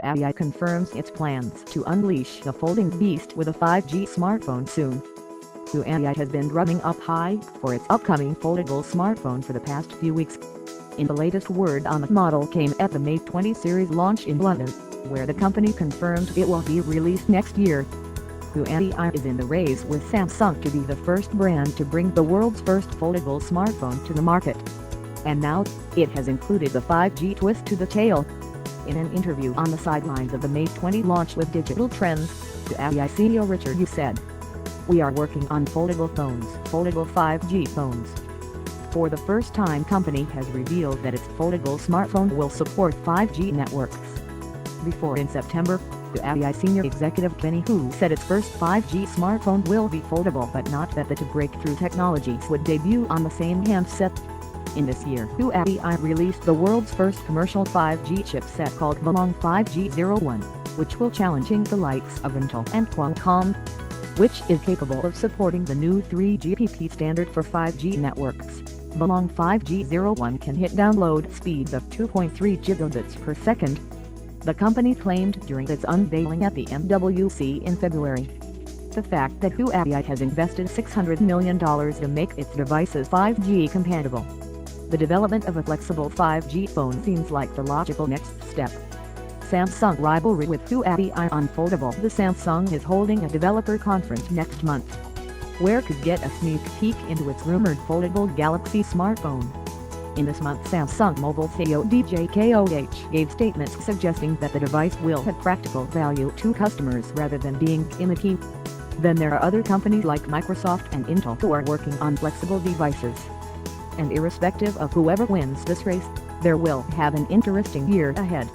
Huawei confirms its plans to unleash the folding beast with a 5G smartphone soon. Huawei has been drumming up hype for its upcoming foldable smartphone for the past few weeks. The latest word on the model came at the Mate 20 series launch in London, where the company confirmed it will be released next year. Huawei is in the race with Samsung to be the first brand to bring the world's first foldable smartphone to the market. And now, it has included the 5G twist to the tail. In an interview on the sidelines of the Mate 20 launch with Digital Trends, Huawei CEO Richard Yu said, "We are working on foldable phones, foldable 5G phones. For the first time, company has revealed that its foldable smartphone will support 5G networks." Before in September, Huawei senior executive Kenny Hu said its first 5G smartphone will be foldable, but not that the two breakthrough technologies would debut on the same handset. In this year, Huawei released the world's first commercial 5G chipset called Belong 5G01, which will challenge the likes of Intel and Qualcomm, which is capable of supporting the new 3GPP standard for 5G networks. Belong 5G01 can hit download speeds of 2.3 gigabits per second. The company claimed during its unveiling at the MWC in February. The fact that Huawei has invested $600 million to make its devices 5G compatible. The development of a flexible 5G phone seems like the logical next step. Samsung rivalry with Huawei on foldable. The Samsung is holding a developer conference next month, where could get a sneak peek into its rumored foldable Galaxy smartphone. In this month, Samsung Mobile CEO DJ Koh gave statements suggesting that the device will have practical value to customers rather than being gimmicky. Then there are other companies like Microsoft and Intel who are working on flexible devices. And irrespective of whoever wins this race, there will have an interesting year ahead.